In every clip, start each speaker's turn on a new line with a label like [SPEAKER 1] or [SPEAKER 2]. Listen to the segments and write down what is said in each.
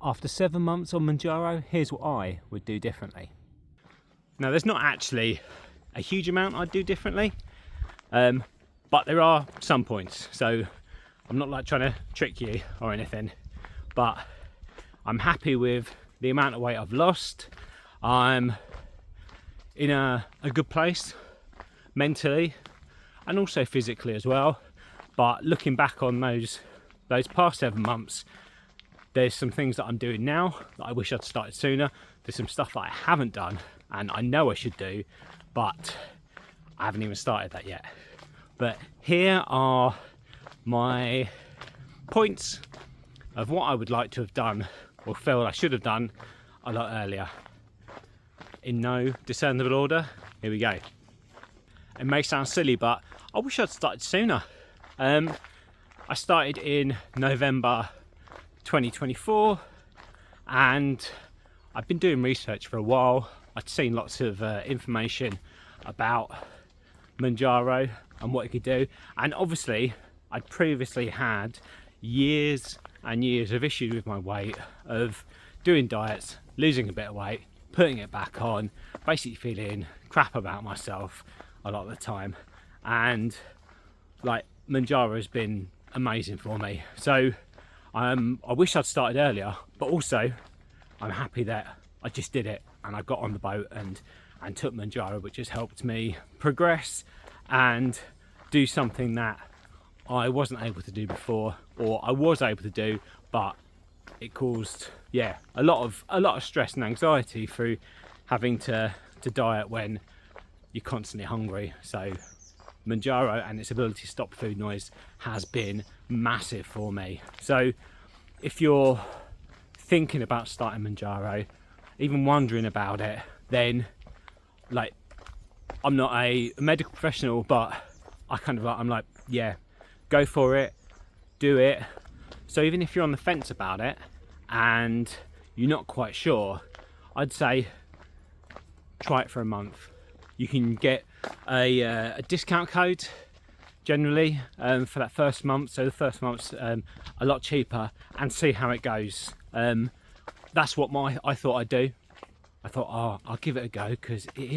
[SPEAKER 1] After 7 months on Manjaro, here's what I would do differently. Now, there's not actually a huge amount I'd do differently, but there are some points. So I'm not like trying to trick you or anything, but I'm happy with the amount of weight I've lost. I'm in a good place mentally and also physically as well. But looking back on those past 7 months, there's some things that I'm doing now that I wish I'd started sooner. There's some stuff that I haven't done and I know I should do, but I haven't even started that yet. But here are my points of what I would like to have done or feel I should have done a lot earlier. In no discernible order, here we go. It may sound silly, but I wish I'd started sooner. I started in November 2024 and I've been doing research for a while. I'd seen lots of information about Manjaro and what it could do, and obviously I'd previously had years and years of issues with my weight, of doing diets, losing a bit of weight, putting it back on, basically feeling crap about myself a lot of the time, and like Manjaro has been amazing for me. So I wish I'd started earlier, but also I'm happy that I just did it and I got on the boat and took Manjaro, which has helped me progress and do something that I wasn't able to do before, or I was able to do, but it caused a lot of stress and anxiety through having to diet when you're constantly hungry. So Manjaro and its ability to stop food noise has been massive for me. So if you're thinking about starting Manjaro, even wondering about it, then like, I'm not a medical professional, but I'm like, yeah, go for it, do it. So even if you're on the fence about it and you're not quite sure, I'd say try it for a month. You can get a discount code generally for that first month. So the first month's a lot cheaper, and see how it goes. That's what I thought I'd do. I thought, I'll give it a go, because it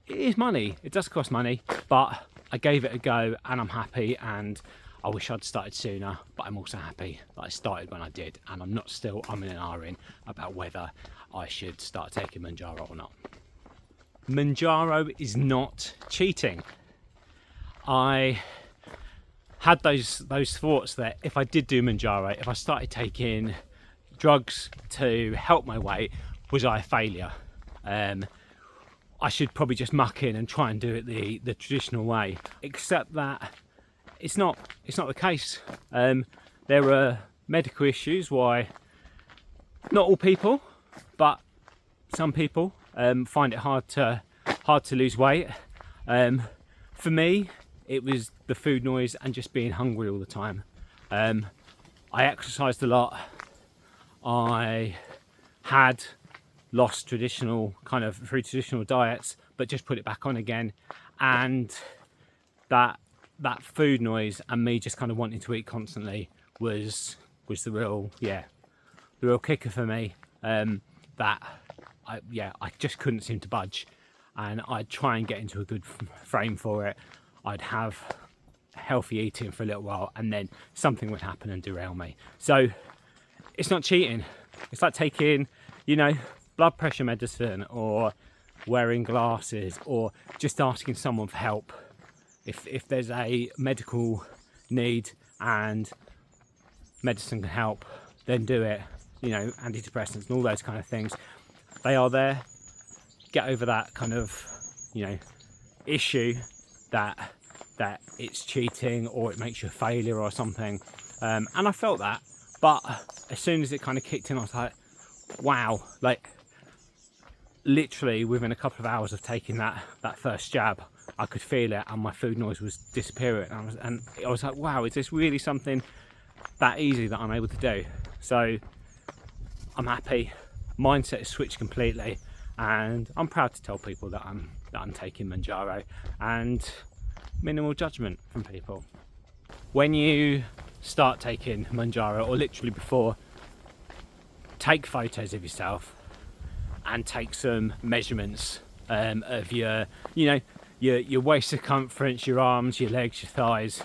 [SPEAKER 1] is money. It does cost money, but I gave it a go and I'm happy, and I wish I'd started sooner, but I'm also happy that I started when I did, and I'm not still umming and ahhing about whether I should start taking Manjaro or not. Manjaro is not cheating. I had those thoughts that if I did do Manjaro, if I started taking drugs to help my weight, was I a failure? I should probably just muck in and try and do it the traditional way. Except that it's not the case. There are medical issues why not all people, but some people find it hard to lose weight. For me, it was the food noise and just being hungry all the time. I exercised a lot. I had lost through traditional diets, but just put it back on again, and that food noise and me just kind of wanting to eat constantly was the real kicker for me. That I just couldn't seem to budge, and I'd try and get into a good frame for it. I'd have healthy eating for a little while, and then something would happen and derail me. So it's not cheating. It's like taking, blood pressure medicine, or wearing glasses, or just asking someone for help. If there's a medical need and medicine can help, then do it. Antidepressants and all those kind of things, they are there. Get over that kind of issue that it's cheating or it makes you a failure or something, and I felt that, but as soon as it kind of kicked in, I was like, wow, like literally within a couple of hours of taking that first jab, I could feel it, and my food noise was disappearing, and I was like, wow, is this really something that easy that I'm able to do? So I'm happy. Mindset has switched completely, and I'm proud to tell people that I'm taking Manjaro, and minimal judgment from people. When you start taking Manjaro, or literally before, take photos of yourself and take some measurements of your, you know, your waist circumference, your arms, your legs, your thighs,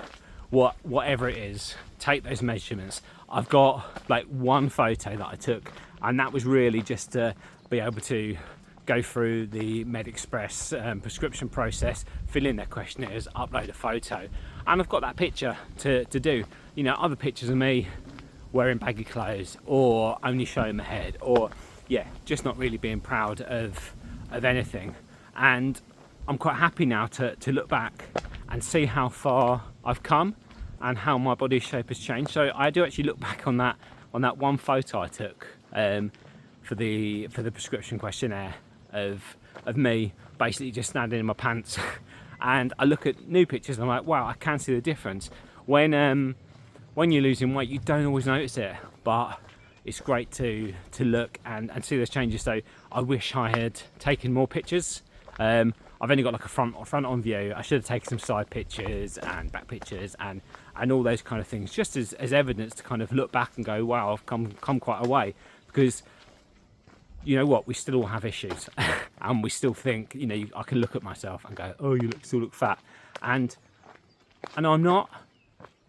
[SPEAKER 1] whatever it is. Take those measurements. I've got like one photo that I took, and that was really just to be able to go through the MedExpress prescription process, fill in their questionnaires, upload a photo, and I've got that picture to do. You know, other pictures of me wearing baggy clothes or only showing my head, or just not really being proud of anything. And I'm quite happy now to look back and see how far I've come and how my body shape has changed. So I do actually look back on that one photo I took for the prescription questionnaire of me basically just standing in my pants and I look at new pictures and I'm like, wow, I can see the difference. When you're losing weight, you don't always notice it, but it's great to look and see those changes. So I wish I had taken more pictures. I've only got like a front on view. I should have taken some side pictures and back pictures and all those kind of things, just as evidence to kind of look back and go, wow, I've come quite a way. Because you know what, we still all have issues and we still think, you know, I can look at myself and go, oh, you still look fat, and I'm not,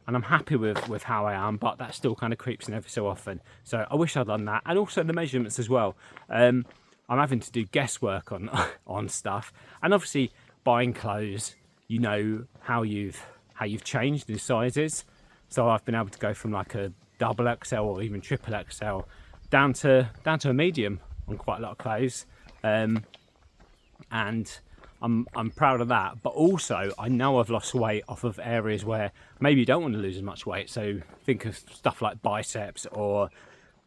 [SPEAKER 1] and I'm happy with how I am, but that still kind of creeps in every so often. So I wish I'd done that. And also the measurements as well. I'm having to do guesswork on stuff, and obviously buying clothes, you know how you've changed in sizes. So I've been able to go from like a double XL or even triple XL down to a medium on quite a lot of clothes, and I'm proud of that. But also I know I've lost weight off of areas where maybe you don't want to lose as much weight. So think of stuff like biceps or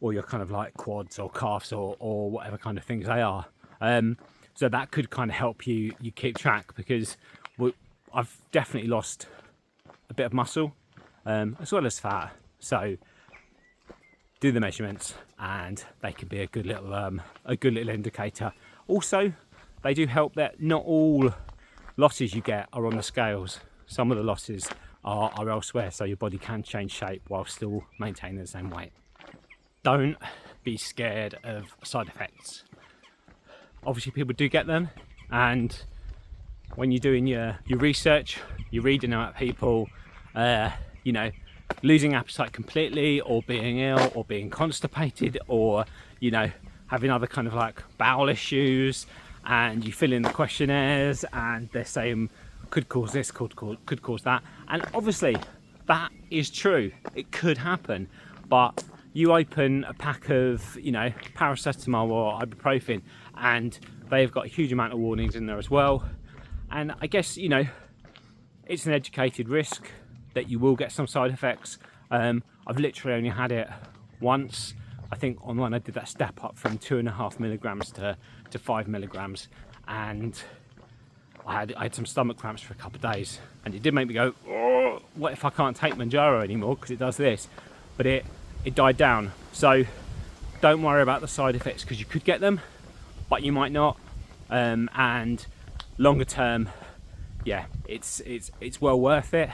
[SPEAKER 1] your kind of like quads or calves or whatever kind of things they are. So that could kind of help you keep track, because I've definitely lost a bit of muscle as well as fat. So do the measurements and they can be a good little indicator. Also, they do help that not all losses you get are on the scales. Some of the losses are elsewhere, so your body can change shape while still maintaining the same weight. Don't be scared of side effects. Obviously people do get them, and when you're doing your research, you're reading about people you know, losing appetite completely, or being ill, or being constipated, or you know, having other kind of like bowel issues, and you fill in the questionnaires and they're saying could cause this, could cause that, and obviously that is true, it could happen. But you open a pack of, you know, paracetamol or ibuprofen and they've got a huge amount of warnings in there as well. And I guess, you know, it's an educated risk that you will get some side effects. I've literally only had it once, I think, on when I did that step up from 2.5 milligrams to 5 milligrams, and I had some stomach cramps for a couple of days, and it did make me go, oh, what if I can't take Manjaro anymore because it does this? But it died down. So don't worry about the side effects, because you could get them but you might not, and longer term, yeah, it's well worth it.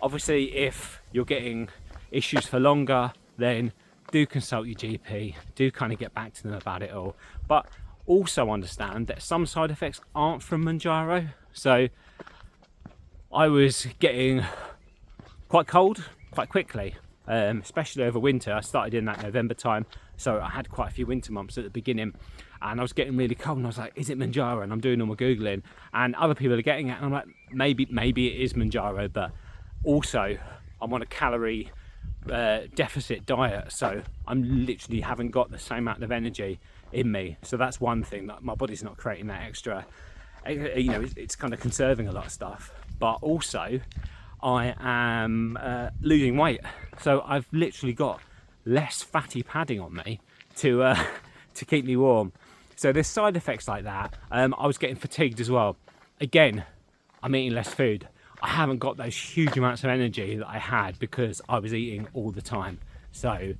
[SPEAKER 1] Obviously if you're getting issues for longer, then do consult your GP, do kind of get back to them about it all. But also understand that some side effects aren't from Manjaro. So I was getting quite cold quite quickly, especially over winter. I started in that November time, so I had quite a few winter months at the beginning, and I was getting really cold, and I was like, is it Manjaro? And I'm doing all my Googling, and other people are getting it, and I'm like, maybe it is Manjaro, but also I'm on a calorie deficit diet, so I'm literally haven't got the same amount of energy in me. So that's one thing, that my body's not creating that extra, you know, it's kind of conserving a lot of stuff. But also I am losing weight, so I've literally got less fatty padding on me to keep me warm. So there's side effects like that. I was getting fatigued as well. Again, I'm eating less food. I haven't got those huge amounts of energy that I had because I was eating all the time. So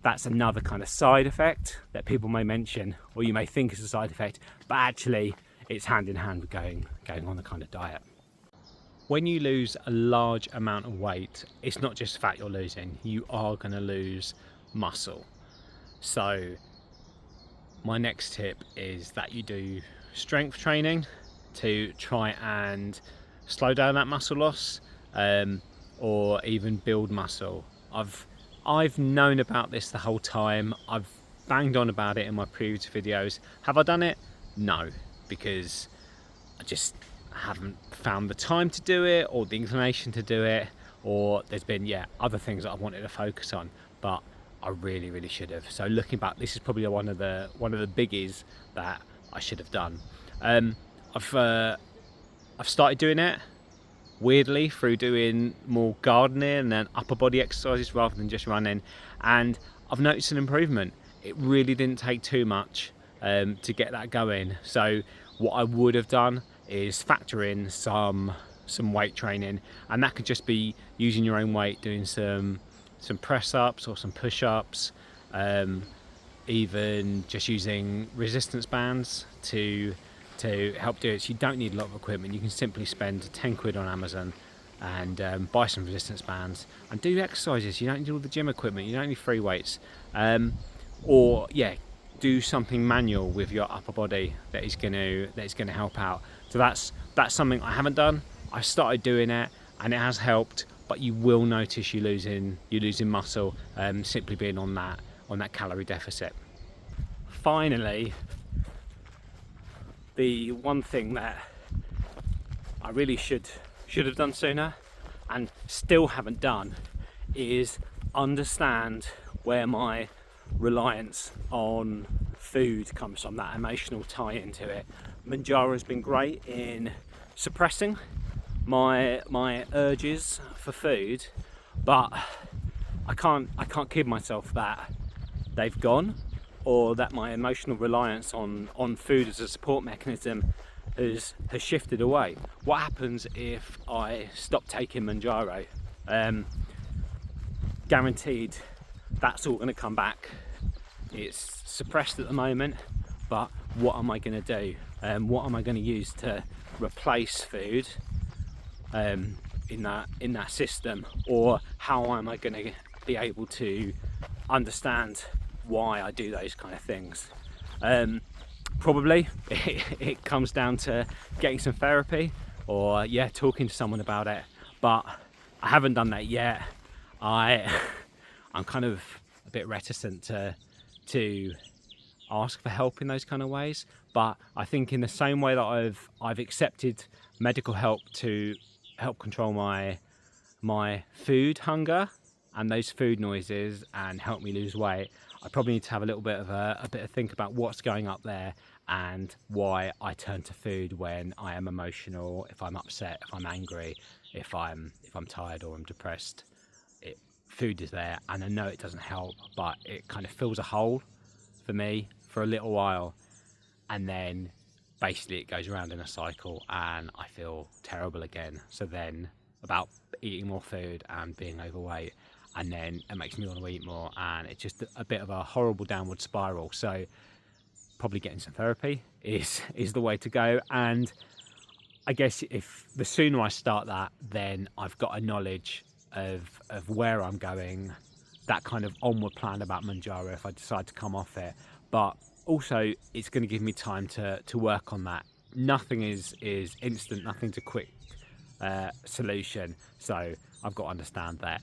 [SPEAKER 1] that's another kind of side effect that people may mention, or you may think is a side effect, but actually it's hand in hand with going on the kind of diet. When you lose a large amount of weight, it's not just fat you're losing, you are going to lose muscle. So my next tip is that you do strength training to try and slow down that muscle loss, or even build muscle. I've known about this the whole time. I've banged on about it in my previous videos. Have I done it? No, because I just haven't found the time to do it, or the inclination to do it, or there's been other things that I wanted to focus on, but I really should have. So looking back, this is probably one of the biggies that I should have done. I've started doing it weirdly through doing more gardening and then upper body exercises rather than just running, and I've noticed an improvement. It really didn't take too much to get that going. So what I would have done is factor in some weight training, and that could just be using your own weight, doing some press ups or some push ups, even just using resistance bands to help do it. So you don't need a lot of equipment. You can simply spend 10 quid on Amazon and buy some resistance bands and do exercises. You don't need all the gym equipment, you don't need free weights, or do something manual with your upper body that is going to help out. So that's something I haven't done. I started doing it and it has helped, but you will notice you're losing muscle simply being on that calorie deficit. Finally, the one thing that I really should have done sooner and still haven't done is understand where my reliance on food comes from, that emotional tie into it. Manjaro has been great in suppressing my urges for food, but I can't kid myself that they've gone, or that my emotional reliance on food as a support mechanism has shifted away. What happens if I stop taking Manjaro? Guaranteed that's all going to come back. It's suppressed at the moment, but what am I going to do? What am I going to use to replace food in that system? Or how am I going to be able to understand why I do those kind of things? Probably it comes down to getting some therapy, or talking to someone about it, but I haven't done that yet. I'm kind of a bit reticent to ask for help in those kind of ways, but I think in the same way that I've accepted medical help to help control my food hunger and those food noises and help me lose weight, I probably need to have a little bit of think about what's going up there and why I turn to food when I am emotional, if I'm upset, if I'm angry, if I'm tired or I'm depressed. Food is there, and I know it doesn't help, but it kind of fills a hole for me for a little while, and then basically it goes around in a cycle and I feel terrible again. So then about eating more food and being overweight, and then it makes me want to eat more, and it's just a bit of a horrible downward spiral. So probably getting some therapy is the way to go. And I guess if the sooner I start that, then I've got a knowledge of where I'm going, that kind of onward plan about Manjaro if I decide to come off it. But also it's going to give me time to work on that. Nothing is instant, nothing's a quick solution. So I've got to understand that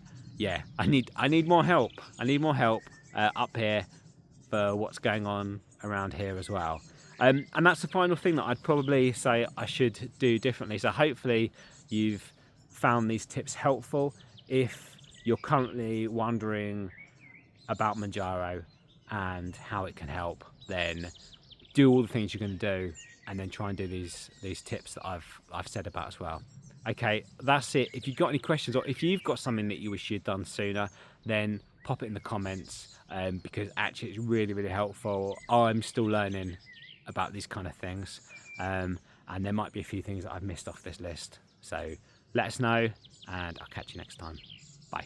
[SPEAKER 1] I need more help. I need more help up here for what's going on around here as well. And that's the final thing that I'd probably say I should do differently. So hopefully you've found these tips helpful. If you're currently wondering about Manjaro and how it can help, then do all the things you're going to do, and then try and do these tips that I've said about as well. Okay, that's it. If you've got any questions, or if you've got something that you wish you'd done sooner, then pop it in the comments, because actually it's really helpful. I'm still learning about these kind of things, and there might be a few things that I've missed off this list. So let us know, and I'll catch you next time. Bye.